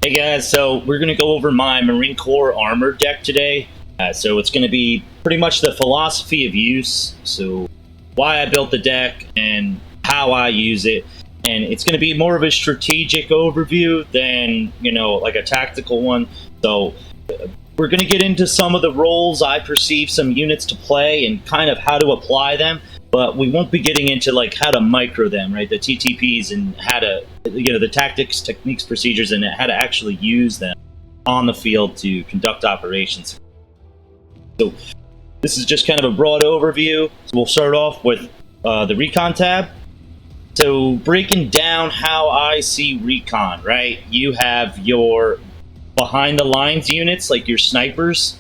Hey guys, so we're going to go over my Marine Corps armor deck today. So it's going to be pretty much the philosophy of use, so why I built the deck and how I use it. And it's going to be more of a strategic overview than, like a tactical one. So we're going to get into some of the roles I perceive some units to play and kind of how to apply them. But we won't be getting into like how to micro them, right? The TTPs and how to, the tactics, techniques, procedures, and how to actually use them on the field to conduct operations. So this is just kind of a broad overview. So we'll start off with the recon tab. So breaking down how I see recon, right? You have your behind the lines units like your snipers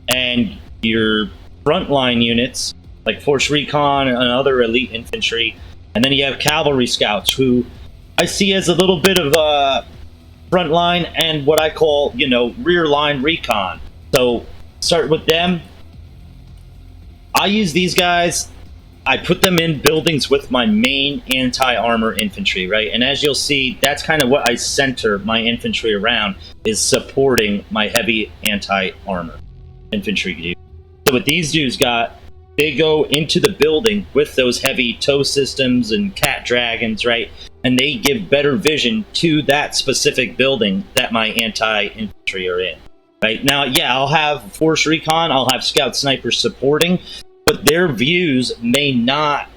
and your frontline units like Force Recon and other elite infantry. And then you have cavalry scouts, who I see as a little bit of frontline and what I call, rear line recon. So start with them. I use these guys. I put them in buildings with my main anti-armor infantry, right? And as you'll see, that's kind of what I center my infantry around, is supporting my heavy anti-armor infantry. So what these dudes got, they go into the building with those heavy tow systems and cat dragons, right? And they give better vision to that specific building that my anti-infantry are in, right? Now, yeah, I'll have Force Recon, I'll have Scout Snipers supporting, but their views may not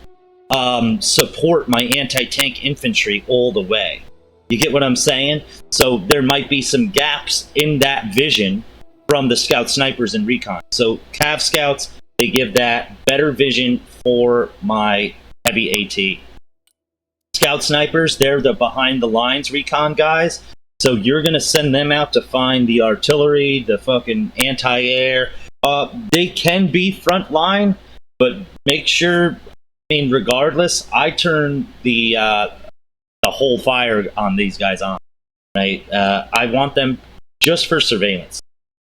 support my anti-tank infantry all the way. You get what I'm saying? So there might be some gaps in that vision from the Scout Snipers and Recon. So Cav Scouts, they give that better vision for my heavy AT. Scout Snipers, they're the behind the lines recon guys. So you're going to send them out to find the artillery, the fucking anti-air. They can be front line, but make sure, regardless, I turn the whole fire on these guys on, right? I want them just for surveillance.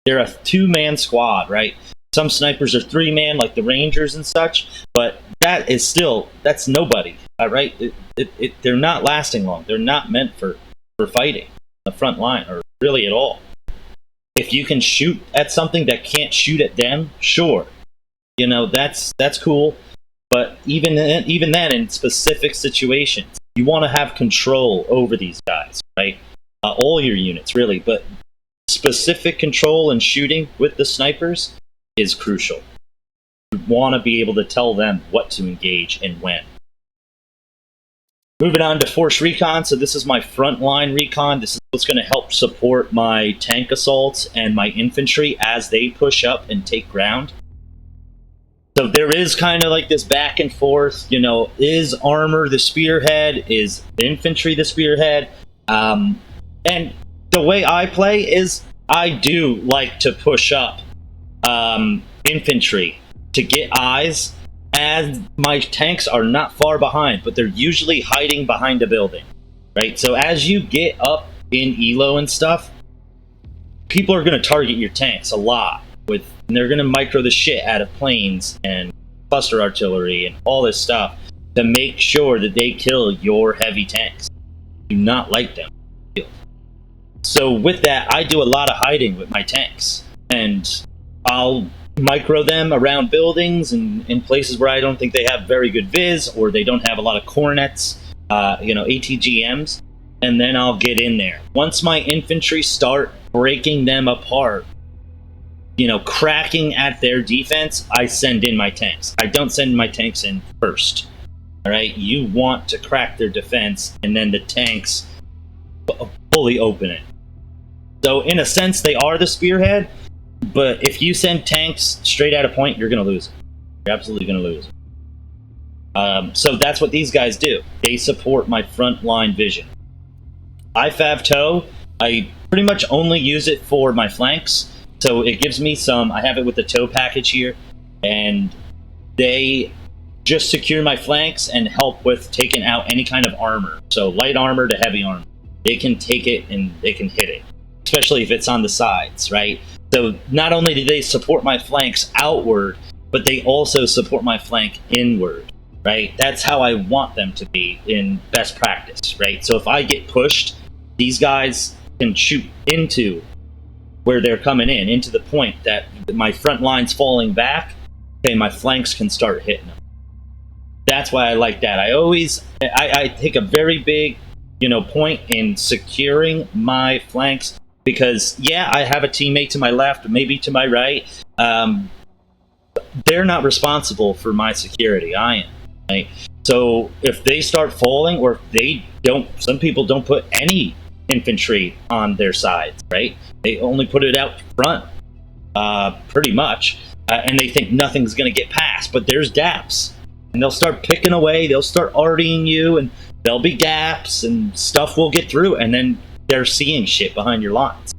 They're a two-man squad, right? Some snipers are three-man, like the Rangers and such, but that's nobody, all right? They're not lasting long. They're not meant for fighting the front line, or really at all. If you can shoot at something that can't shoot at them, sure, that's cool. But even then, in specific situations, you want to have control over these guys, right? All your units, really, but specific control and shooting with the snipers is crucial. You want to be able to tell them what to engage and when. Moving on to Force Recon. So this is my frontline recon. This is what's going to help support my tank assaults and my infantry as they push up and take ground. So there is kind of like this back and forth, is armor the spearhead? Is infantry the spearhead? And the way I play is I do like to push up infantry to get eyes, and my tanks are not far behind, but they're usually hiding behind a building, right? So as you get up in ELO and stuff, people are going to target your tanks a lot, and they're going to micro the shit out of planes and cluster artillery and all this stuff to make sure that they kill your heavy tanks. Do not like them. So with that, I do a lot of hiding with my tanks, and I'll micro them around buildings and in places where I don't think they have very good viz, or they don't have a lot of cornets, ATGMs, and then I'll get in there. Once my infantry start breaking them apart, cracking at their defense, I send in my tanks. I don't send my tanks in first, all right? You want to crack their defense, and then the tanks fully open it. So in a sense, they are the spearhead, but if you send tanks straight at a point, you're going to lose. You're absolutely going to lose. So that's what these guys do. They support my front line vision. IFAV TOW, I pretty much only use it for my flanks. So it gives me I have it with the TOW package here, and they just secure my flanks and help with taking out any kind of armor. So light armor to heavy armor. They can take it and they can hit it, especially if it's on the sides, right? So not only do they support my flanks outward, but they also support my flank inward, right? That's how I want them to be in best practice, right? So if I get pushed, these guys can shoot into where they're coming in, into the point that my front line's falling back. Okay, my flanks can start hitting them. That's why I like that. I take a very big, point in securing my flanks, because yeah, I have a teammate to my left, maybe to my right. They're not responsible for my security. I am. Right? So if they start falling, or if they don't, some people don't put any infantry on their sides, right? They only put it out front, pretty much, and they think nothing's going to get past. But there's gaps, and they'll start picking away. They'll start artying you, and there'll be gaps, and stuff will get through. And then they're seeing shit behind your lines,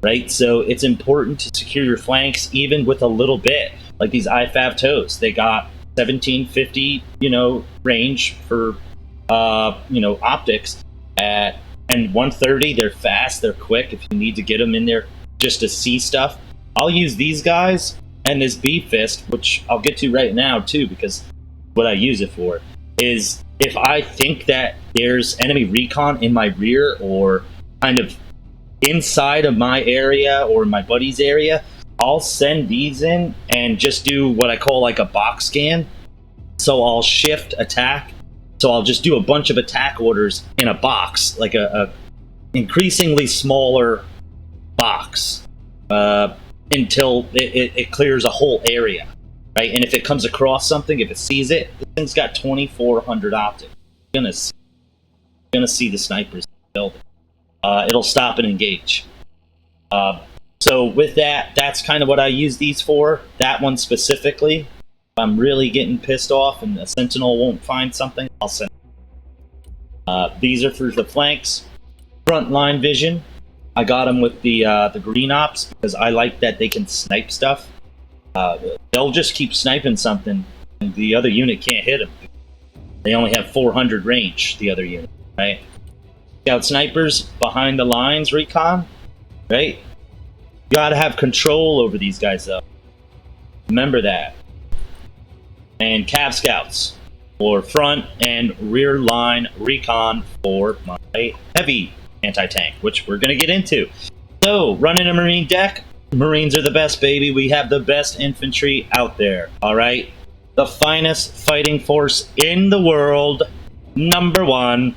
right? So it's important to secure your flanks, even with a little bit. Like these IFAV toes, they got 1750, range for, optics and 130. They're fast, they're quick. If you need to get them in there just to see stuff, I'll use these guys and this B fist, which I'll get to right now too, because what I use it for is if I think that there's enemy recon in my rear or kind of inside of my area or my buddy's area, I'll send these in and just do what I call like a box scan. So I'll shift attack. So I'll just do a bunch of attack orders in a box, like a increasingly smaller box, until it clears a whole area, right? And if it comes across something, if it sees it, this thing's got 2400 optics. You're gonna see the snipers in the building. It'll stop and engage. So with that, that's kind of what I use these for. That one specifically, if I'm really getting pissed off and a sentinel won't find something, I'll send it. These are for the flanks. Front line vision, I got them with the green ops because I like that they can snipe stuff. They'll just keep sniping something and the other unit can't hit them. They only have 400 range, the other unit, right? Scout snipers behind the lines recon, right? You gotta have control over these guys, though. Remember that. And Cav Scouts for front and rear line recon for my heavy anti-tank, which we're gonna get into. So, running a Marine deck, Marines are the best, baby. We have the best infantry out there, alright? The finest fighting force in the world, #1.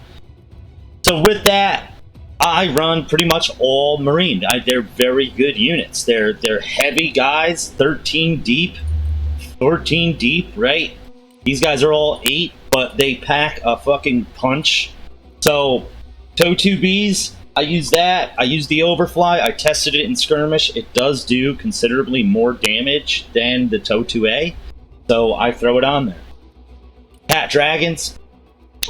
So with that, I run pretty much all Marine. They're very good units. They're heavy guys, 13 deep, 14 deep, right? These guys are all 8, but they pack a fucking punch. So, TOW 2Bs, I use that. I use the Overfly. I tested it in skirmish. It does do considerably more damage than the TOW 2A, so I throw it on there. Cat Dragons,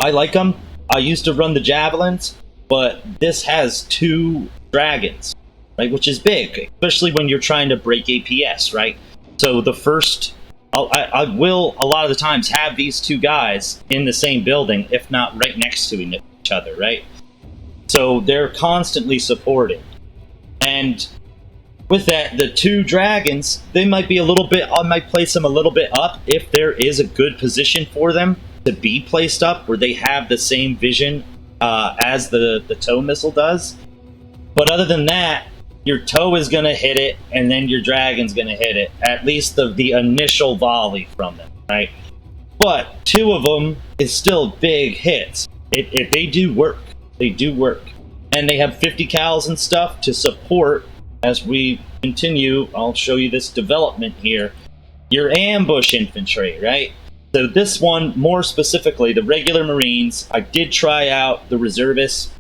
I like them. I used to run the Javelins, but this has 2 dragons, right? Which is big, especially when you're trying to break APS, right? So the first, I will a lot of the times have these 2 guys in the same building, if not right next to each other, right? So they're constantly supporting. And with that, the 2 dragons, they might be a little bit, I might place them a little bit up if there is a good position for them to be placed up where they have the same vision as the TOW missile does. But other than that, your TOW is going to hit it, and then your dragon's going to hit it. At least the initial volley from them, right? But 2 of them is still big hits. If they do work. They do work. And they have 50 cals and stuff to support as we continue. I'll show you this development here. Your ambush infantry, right? So this one, more specifically, the regular Marines, I did try out the reservists.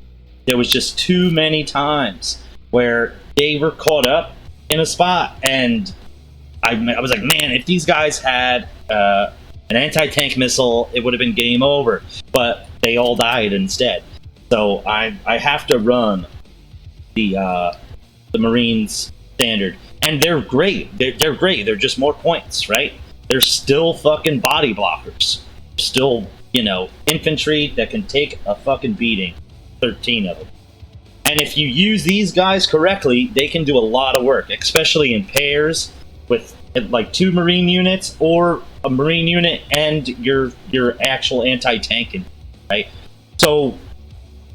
There was just too many times where they were caught up in a spot. And I was like, man, if these guys had an anti-tank missile, it would have been game over. But they all died instead. So I have to run the Marines standard. And they're great. They're great. They're just more points, right? They're still fucking body blockers. Still, infantry that can take a fucking beating. 13 of them. And if you use these guys correctly, they can do a lot of work, especially in pairs with like 2 Marine units or a Marine unit and your actual anti-tank, right? So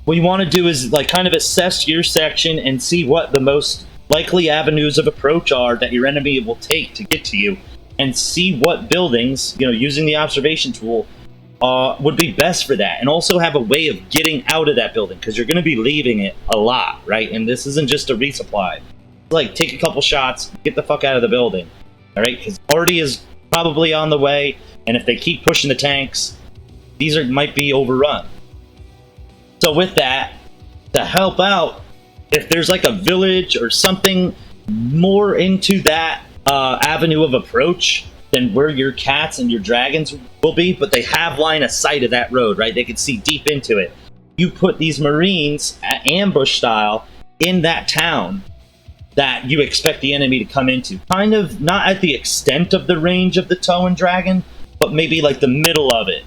what you want to do is like kind of assess your section and see what the most likely avenues of approach are that your enemy will take to get to you, and see what buildings, using the observation tool, would be best for that, and also have a way of getting out of that building, because you're going to be leaving it a lot, right? And this isn't just a resupply. Like, take a couple shots, get the fuck out of the building, all right? Because Artie is probably on the way, and if they keep pushing the tanks, these might be overrun. So with that, to help out, if there's like a village or something more into that avenue of approach than where your cats and your dragons will be, but they have line of sight of that road, right? They can see deep into it. You put these Marines at ambush style in that town that you expect the enemy to come into. Kind of not at the extent of the range of the Tow and Dragon, but maybe like the middle of it,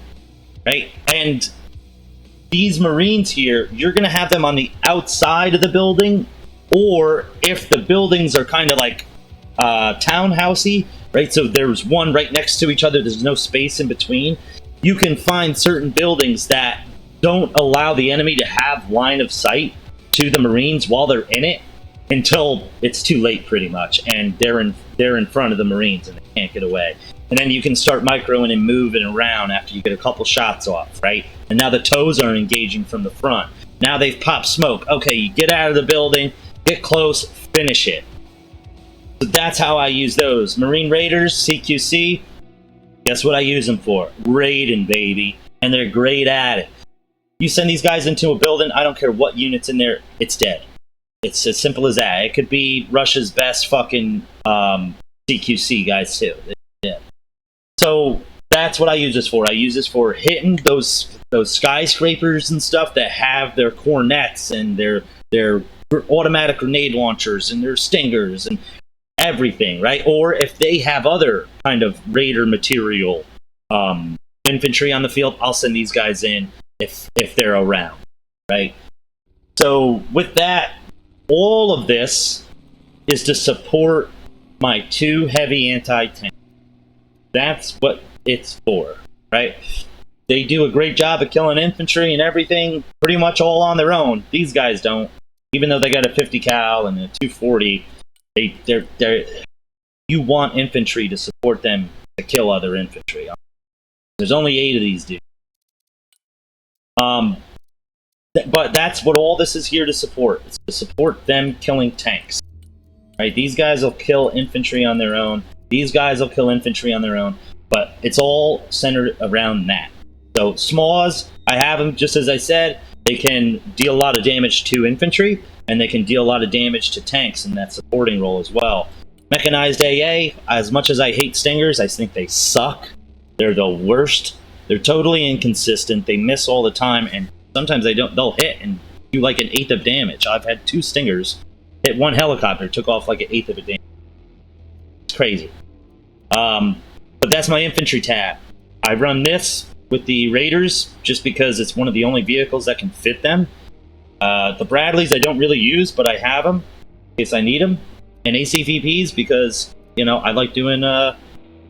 right? And these Marines here, you're going to have them on the outside of the building, or if the buildings are kind of like townhousey, right? So there's one right next to each other, there's no space in between. You can find certain buildings that don't allow the enemy to have line of sight to the Marines while they're in it until it's too late, pretty much, and they're in front of the Marines and they can't get away. And then you can start microing and moving around after you get a couple shots off, right? And now the Tows are engaging from the front. Now they've popped smoke. Okay, you get out of the building, get close, finish it. So that's how I use those. Marine Raiders, CQC, guess what I use them for? Raiding, baby. And they're great at it. You send these guys into a building, I don't care what unit's in there, it's dead. It's as simple as that. It could be Russia's best fucking CQC guys, too. Yeah. So that's what I use this for. I use this for hitting those skyscrapers and stuff that have their cornets and their automatic grenade launchers and their stingers and everything, right? Or if they have other kind of raider material, infantry on the field, I'll send these guys in if they're around, right? So with that, all of this is to support my 2 heavy anti-tank. That's what it's for, right? They do a great job of killing infantry and everything pretty much all on their own. These guys don't. Even though they got a 50 cal and a 240, they're you want infantry to support them to kill other infantry. There's only 8 of these dudes. But that's what all this is here to support. It's to support them killing tanks. Right? These guys will kill infantry on their own. These guys will kill infantry on their own. But it's all centered around that. So SMAWs, I have them just as I said. They can deal a lot of damage to infantry, and they can deal a lot of damage to tanks in that supporting role as well. Mechanized AA, as much as I hate Stingers, I think they suck. They're the worst. They're totally inconsistent. They miss all the time, and sometimes they'll hit and do like 1/8 of damage. I've had 2 Stingers hit 1 helicopter, took off like 1/8 of a damage. It's crazy. But that's my infantry tab. I run this with the Raiders just because it's one of the only vehicles that can fit them. The Bradleys I don't really use, but I have them in case I need them. And ACVPs because, I like doing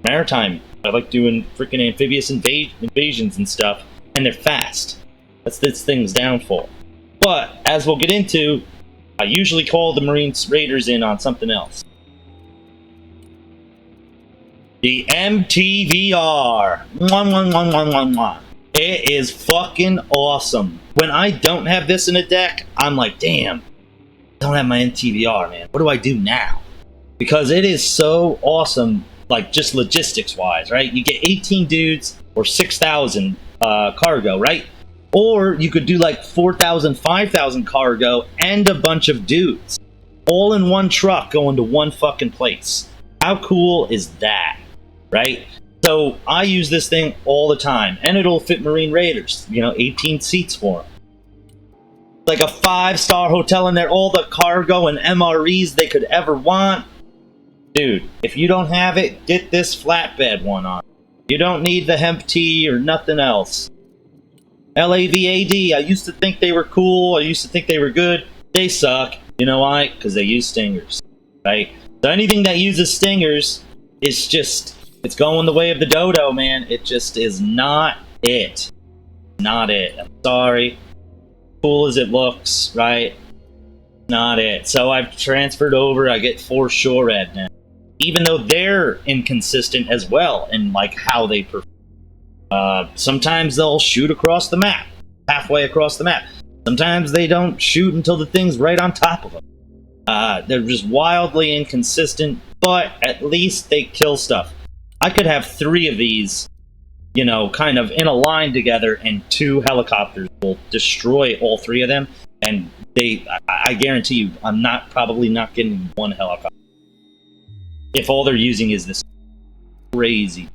maritime. I like doing freaking amphibious invasions and stuff. And they're fast. That's this thing's downfall. But, as we'll get into, I usually call the Marines Raiders in on something else. The MTVR. Mwah, mwah, mwah, mwah, mwah, mwah. It is fucking awesome. When I don't have this in a deck, I'm like, damn, I don't have my MTVR, man. What do I do now? Because it is so awesome, like just logistics-wise, right? You get 18 dudes or 6,000 cargo, right? Or you could do like 4,000, 5,000 cargo and a bunch of dudes. All in one truck going to one fucking place. How cool is that? Right? So I use this thing all the time, and it'll fit Marine Raiders. 18 seats for them. Like a 5-star hotel in there, all the cargo and MREs they could ever want. Dude, if you don't have it, get this flatbed one on. You don't need the hemp tea or nothing else. LAVAD, I used to think they were cool. I used to think they were good. They suck. You know why? Because they use Stingers. Right? So anything that uses Stingers is just... it's going the way of the dodo, man. It just is not it. Not it. I'm sorry. cool as it looks, right? Not it. So I've transferred over. I get 4 SHORAD now, even though they're inconsistent as well in like how they perform. Sometimes they'll shoot across the map, halfway across the map. Sometimes they don't shoot until the thing's right on top of them. They're just wildly inconsistent, but at least they kill stuff. I could have 3 of these, you know, kind of in a line together, and 2 helicopters will destroy all 3 of them. And I guarantee you, I'm probably not getting 1 helicopter if all they're using is this crazy.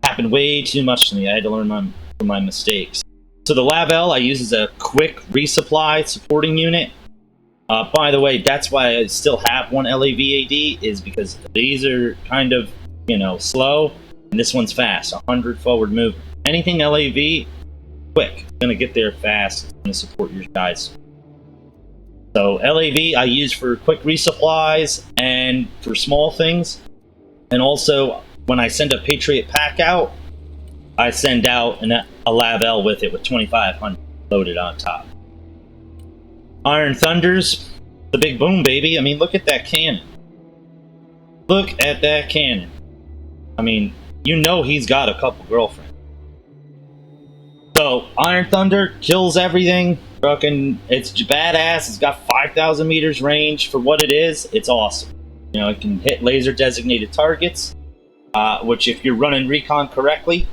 Happened way too much to me. I had to learn from my mistakes. So the LAV-L I use as a quick resupply supporting unit. By the way, that's why I still have 1 LAV-AD, is because these are kind of, you know, slow, and this one's fast, 100 forward movement. Anything LAV, quick. It's gonna get there fast. It's gonna support your guys. So LAV I use for quick resupplies and for small things. And also, when I send a Patriot pack out, I send out a LAV-L with it with 2,500 loaded on top. Iron Thunders, the big boom, baby. I mean, look at that cannon. Look at that cannon. I mean, you know he's got a couple girlfriends. So, Iron Thunder kills everything. Fucking, it's badass. It's got 5,000 meters range. For what it is, it's awesome. You know, it can hit laser designated targets, which if you're running recon correctly,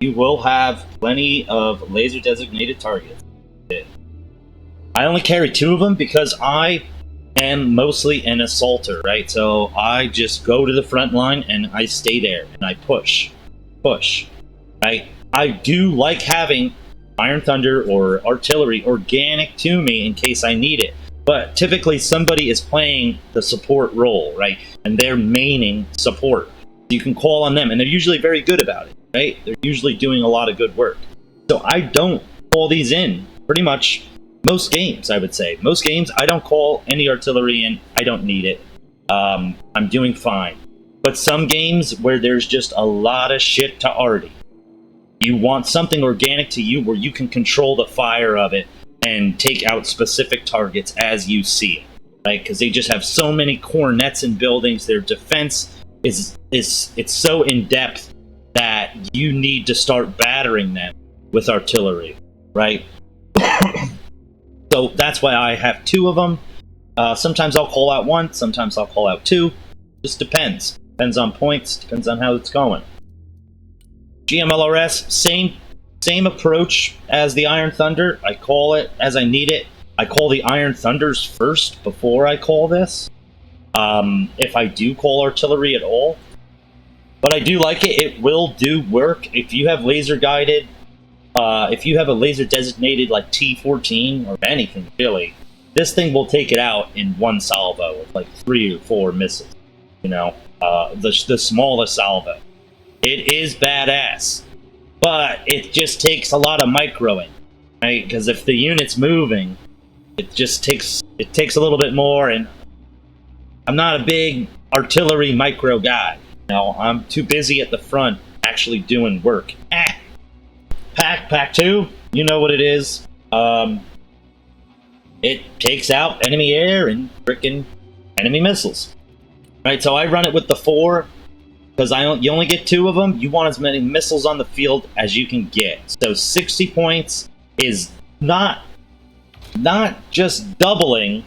you will have plenty of laser designated targets. I only carry 2 of them because I am mostly an assaulter, right? So I just go to the front line and I stay there and I push, right? I do like having Iron Thunder or artillery organic to me in case I need it. But typically somebody is playing the support role, right? And they're maining support. You can call on them, and they're usually very good about it, right? They're usually doing a lot of good work. So I don't call these in pretty much most games, I would say. Most games, I don't call any artillery in. I don't need it. I'm doing fine. But some games where there's just a lot of shit to arty, you want something organic to you where you can control the fire of it and take out specific targets as you see it, right? Because they just have so many cornets in buildings. Their defense is it's so in depth that you need to start battering them with artillery, right? So that's why I have 2 of them. Sometimes I'll call out 1, sometimes I'll call out 2. Just depends. Depends on points, depends on how it's going. GMLRS, same approach as the Iron Thunder. I call it as I need it. I call the Iron Thunders first before I call this. If I do call artillery at all. But I do like it. It will do work. If you have laser guided, if you have a laser designated like T-14 or anything really, this thing will take it out in 1 salvo with like 3 or 4 missiles. You know, the smallest salvo. It is badass, but it just takes a lot of microing, right? Because if the unit's moving, it takes a little bit more, and I'm not a big artillery micro guy. You know, I'm too busy at the front actually doing work. Pack 2, you know what it is. It takes out enemy air and frickin' enemy missiles. Right, so I run it with the 4 because you only get 2 of them. You want as many missiles on the field as you can get. So 60 points is not just doubling,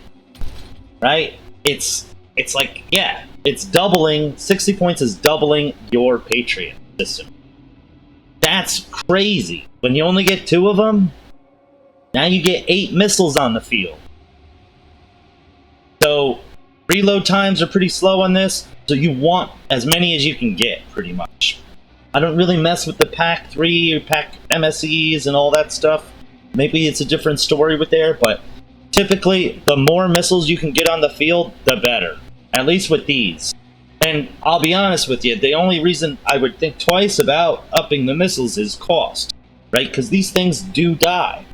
right? It's like, yeah, it's doubling. 60 points is doubling your Patriot system. That's crazy. When you only get 2 of them, now you get 8 missiles on the field. So reload times are pretty slow on this, so you want as many as you can get, pretty much. I don't really mess with the Pack 3 or Pack MSEs and all that stuff. Maybe it's a different story with there, but typically, the more missiles you can get on the field, the better. At least with these. And I'll be honest with you, the only reason I would think twice about upping the missiles is cost, right? Because these things do die.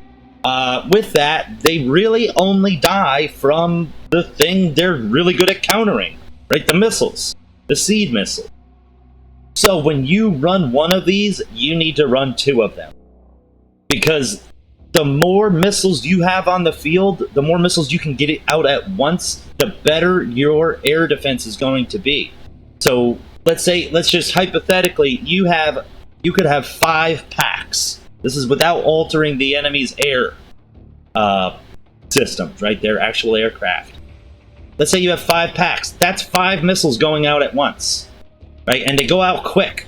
With that, they really only die from the thing they're really good at countering, right? The missiles, the seed missile. So when you run one of these, you need to run 2 of them. Because the more missiles you have on the field, the more missiles you can get it out at once, the better your air defense is going to be. So let's just hypothetically, you could have 5 packs. This is without altering the enemy's air systems, right? Their actual aircraft. Let's say you have 5 packs. That's 5 missiles going out at once, right? And they go out quick.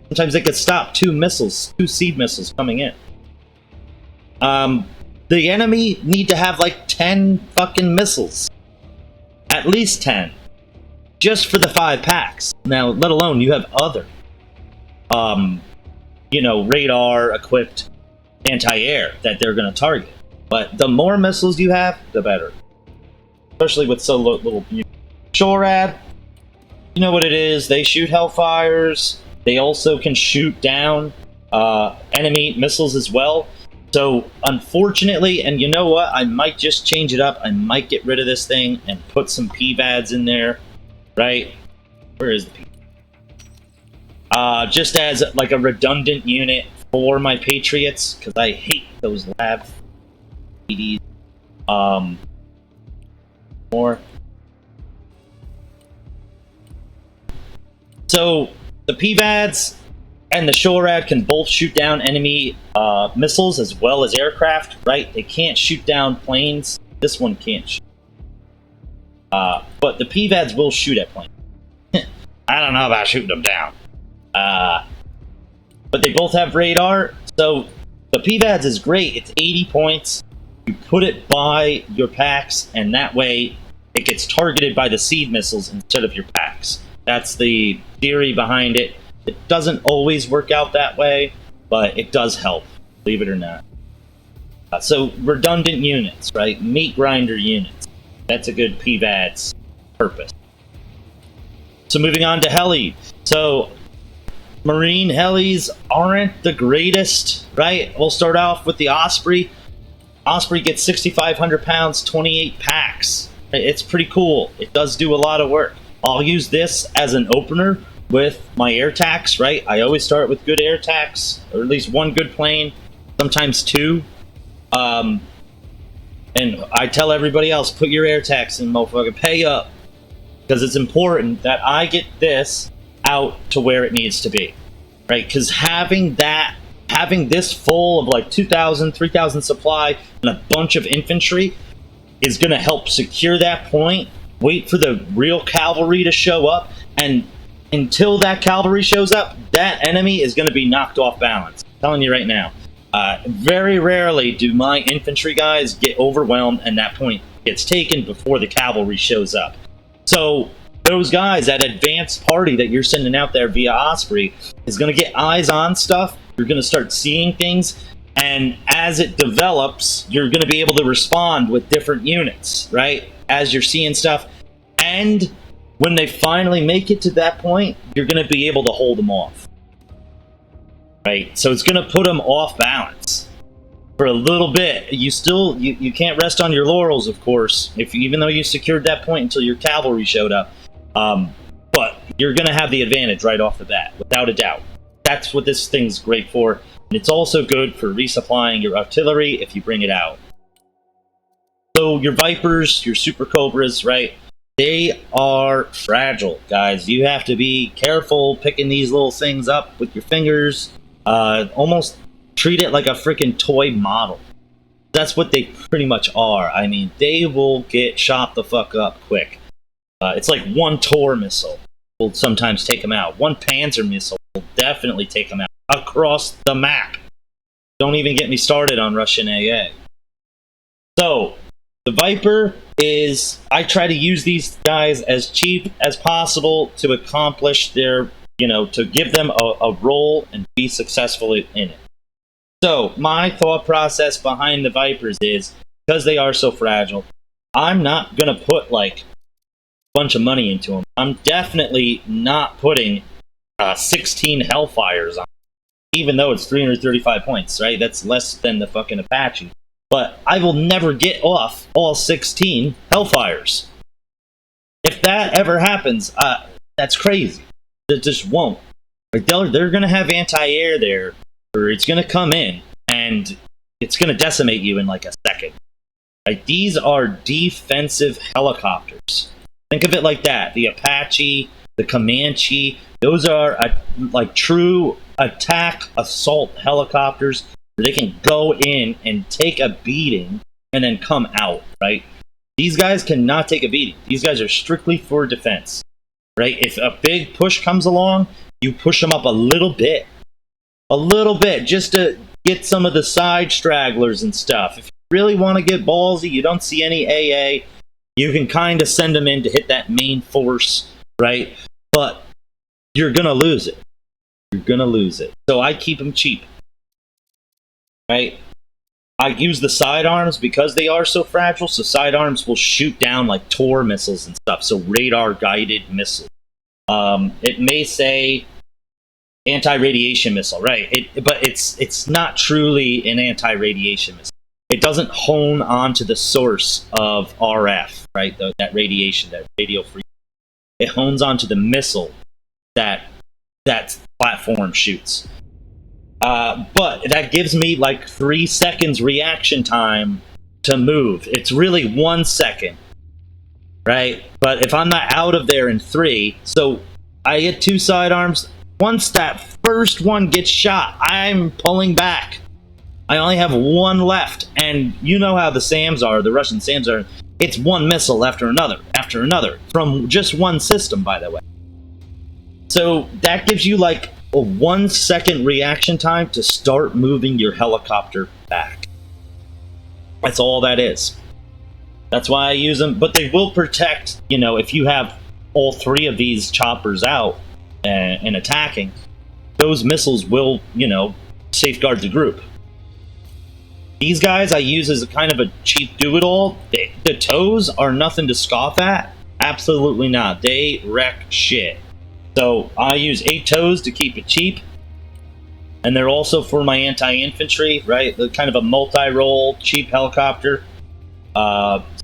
Sometimes they could stop 2 seed missiles coming in. The enemy need to have like 10 fucking missiles. At least 10. Just for the 5 packs. Now, let alone you have other, radar-equipped anti-air that they're going to target. But the more missiles you have, the better. Especially with so little... SHORAD, you know what it is. They shoot Hellfires. They also can shoot down enemy missiles as well. So, unfortunately, and you know what? I might just change it up. I might get rid of this thing and put some PVADs in there. Right? Where is the PVAD? Just as like a redundant unit for my Patriots, because I hate those lab PDs. More. So, the PVADs and the SHORAD can both shoot down enemy missiles as well as aircraft, right? They can't shoot down planes. This one can't shoot. But the PVADs will shoot at planes. I don't know about shooting them down. But they both have radar. So the PVADs is great. It's 80 points. You put it by your packs, and that way it gets targeted by the seed missiles instead of your packs. That's the theory behind it. It doesn't always work out that way, but it does help, believe it or not. So redundant units, right? Meat grinder units. That's a good PVAD's purpose. So moving on to heli. So Marine helis aren't the greatest, right? We'll start off with the Osprey. Osprey gets 6,500 pounds, 28 packs. It's pretty cool. It does do a lot of work. I'll use this as an opener with my air tax, right? I always start with good air tax, or at least one good plane, sometimes 2. And I tell everybody else, put your air tax in, motherfucker, pay up. Because it's important that I get this out to where it needs to be, right? Because having this full of like 2,000, 3,000 supply and a bunch of infantry is going to help secure that point. Wait for the real cavalry to show up, and until that cavalry shows up, that enemy is going to be knocked off balance. I'm telling you right now. Very rarely do my infantry guys get overwhelmed and that point gets taken before the cavalry shows up. So those guys, that advanced party that you're sending out there via Osprey, is going to get eyes on stuff. You're going to start seeing things, and as it develops, you're going to be able to respond with different units, right? As you're seeing stuff, and when they finally make it to that point, you're going to be able to hold them off, right? So it's going to put them off balance for a little bit. You can't rest on your laurels, of course, even though you secured that point until your cavalry showed up. But you're going to have the advantage right off the bat, without a doubt. That's what this thing's great for, and it's also good for resupplying your artillery if you bring it out. So your Vipers, your Super Cobras, right? They are fragile, guys. You have to be careful picking these little things up with your fingers. Almost treat it like a freaking toy model. That's what they pretty much are. I mean, they will get shot the fuck up quick. It's like one Tor missile will sometimes take them out. One Panzer missile will definitely take them out across the map. Don't even get me started on Russian AA. So the Viper is, I try to use these guys as cheap as possible to accomplish their, to give them a role and be successful in it. So my thought process behind the Vipers is, because they are so fragile, I'm not going to put like a bunch of money into them. I'm definitely not putting 16 Hellfires on them, even though it's 335 points, right? That's less than the fucking Apache. But I will never get off all 16 Hellfires. If that ever happens, that's crazy. It just won't. Like they're going to have anti-air there, or it's going to come in, and it's going to decimate you in like a second. Right? These are defensive helicopters. Think of it like that. The Apache, the Comanche, those are like true attack assault helicopters where they can go in and take a beating and then come out, right? These guys cannot take a beating. These guys are strictly for defense, right? If a big push comes along, you push them up a little bit, just to get some of the side stragglers and stuff. If you really want to get ballsy, you don't see any AA, you can kind of send them in to hit that main force, right? But you're going to lose it. You're going to lose it. So I keep them cheap, right? I use the sidearms because they are so fragile, so sidearms will shoot down like Tor missiles and stuff, so radar-guided missiles. It may say anti-radiation missile, right? But it's not truly an anti-radiation missile. It doesn't hone onto the source of RF, right? That radiation, that radio frequency. It hones onto the missile that platform shoots. But that gives me like 3 seconds reaction time to move. It's really 1 second, right? But if I'm not out of there in 3, so I get 2 sidearms. Once that first one gets shot, I'm pulling back. I only have 1 left, and you know how the SAMs are, the Russian SAMs are. It's 1 missile after another, from just 1 system, by the way. So that gives you like a 1 second reaction time to start moving your helicopter back. That's all that is. That's why I use them, but they will protect, if you have all 3 of these choppers out and attacking, those missiles will, safeguard the group. These guys I use as a kind of a cheap do-it-all. The toes are nothing to scoff at. Absolutely not. They wreck shit. So I use 8 toes to keep it cheap. And they're also for my anti-infantry, right? They're kind of a multi-role, cheap helicopter.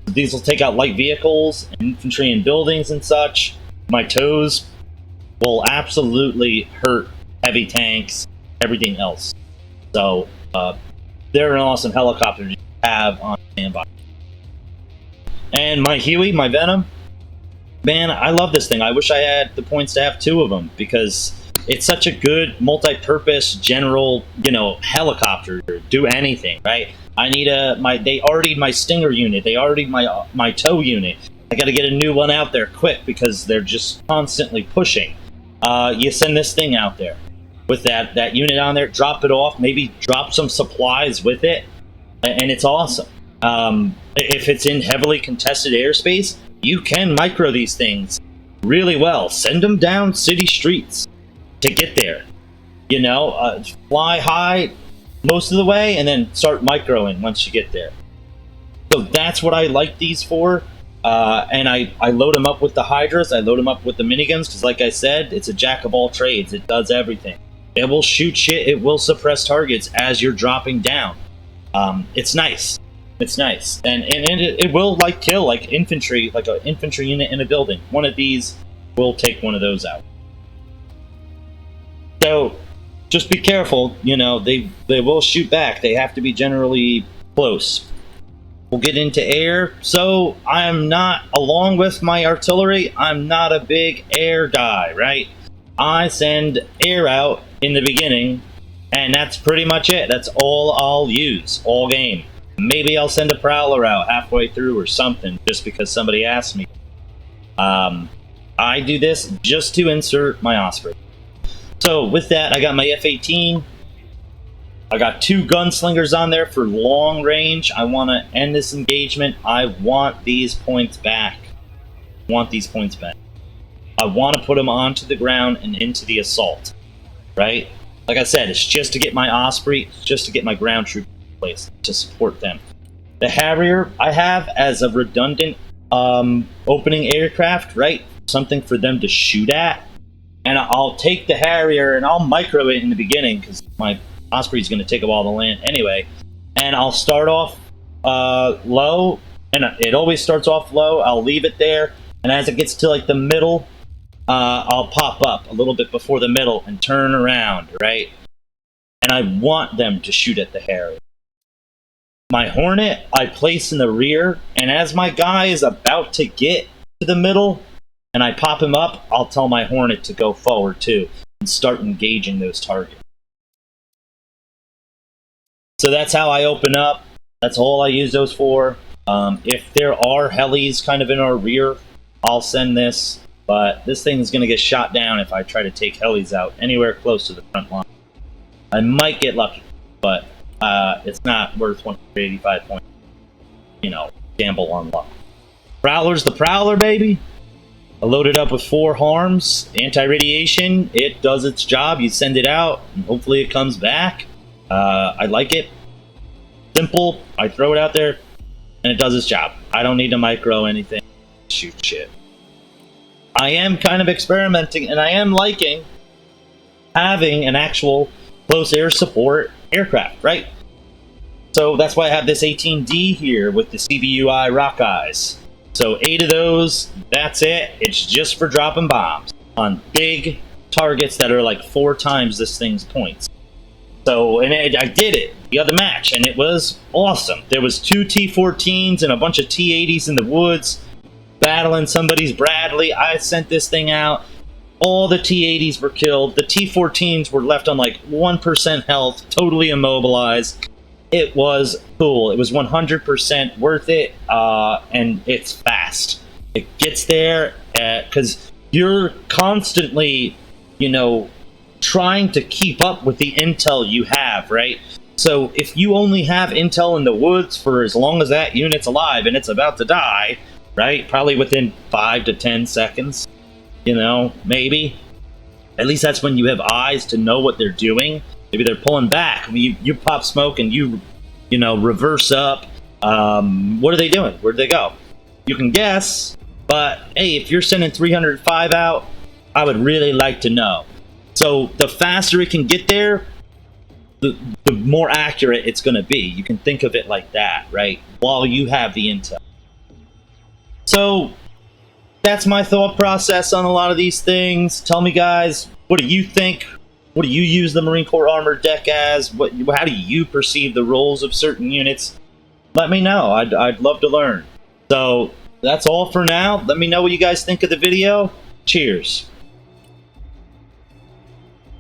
These will take out light vehicles, infantry and buildings and such. My toes will absolutely hurt heavy tanks, everything else. So they're an awesome helicopter to have on standby. And my Huey, my Venom, man, I love this thing. I wish I had the points to have 2 of them because it's such a good multi-purpose general, helicopter to do anything, right? I need they already my Stinger unit. They already my tow unit. I got to get a new one out there quick because they're just constantly pushing. You send this thing out there with that unit on there, drop it off, maybe drop some supplies with it, and it's awesome. If it's in heavily contested airspace, you can micro these things really well. Send them down city streets to get there. Fly high most of the way and then start microing once you get there. So that's what I like these for. And I load them up with the Hydras. I load them up with the miniguns because, like I said, it's a jack of all trades. It does everything. It will shoot shit. It will suppress targets as you're dropping down. It's nice. It's nice, and it will kill infantry, like an infantry unit in a building. One of these will take one of those out. So just be careful. They will shoot back. They have to be generally close. We'll get into air. So I'm not, along with my artillery, I'm not a big air guy, right? I send air out in the beginning, and that's pretty much it. That's all I'll use all game. Maybe I'll send a Prowler out halfway through or something, just because somebody asked me. I do this just to insert my Osprey. So with that, I got my F-18. I got 2 gunslingers on there for long range. I want to end this engagement. I want these points back. I want to put them onto the ground and into the assault, right? Like I said, it's just to get my Osprey, just to get my ground troops in place to support them. The Harrier I have as a redundant opening aircraft, right? Something for them to shoot at. And I'll take the Harrier and I'll micro it in the beginning because my Osprey's going to take up all the land anyway. And I'll start off low, and it always starts off low. I'll leave it there, and as it gets to the middle, I'll pop up a little bit before the middle and turn around, right? And I want them to shoot at the Harrier. My Hornet I place in the rear, and as my guy is about to get to the middle and I pop him up, I'll tell my Hornet to go forward too and start engaging those targets. So that's how I open up. That's all I use those for. If there are helis kind of in our rear, I'll send this. But this thing is going to get shot down if I try to take helis out anywhere close to the front line. I might get lucky, but it's not worth 185 points. You know, gamble on luck. Prowler's the Prowler, baby. I loaded up with 4 harms, anti-radiation. It does its job. You send it out, and hopefully it comes back. I like it. Simple. I throw it out there, and it does its job. I don't need to micro anything. Shoot shit. I am kind of experimenting, and I am liking having an actual close air support aircraft, right? So that's why I have this 18D here with the CBUI Rockeyes. So 8 of those, that's it. It's just for dropping bombs on big targets that are like 4 times this thing's points. So, and I did it the other match, and it was awesome. There was 2 T-14s and a bunch of T-80s in the woods battling somebody's Bradley. I sent this thing out. All the T-80s were killed. The T-14s were left on like 1% health, totally immobilized. It was cool. It was 100% worth it, and it's fast. It gets there because you're constantly, you know, trying to keep up with the intel you have, right? So if you only have intel in the woods for as long as that unit's alive and it's about to die, right? Probably within 5 to 10 seconds, you know, maybe. At least that's when you have eyes to know what they're doing. Maybe they're pulling back. I mean, you pop smoke and you know, reverse up. What are they doing? Where'd they go? You can guess, but hey, if you're sending 305 out, I would really like to know. So the faster it can get there, the more accurate it's going to be. You can think of it like that, right? While you have the intel. So that's my thought process on a lot of these things. Tell me, guys, what do you think? What do you use the Marine Corps Armored Deck as? How do you perceive the roles of certain units? Let me know. I'd love to learn. So that's all for now. Let me know what you guys think of the video. Cheers.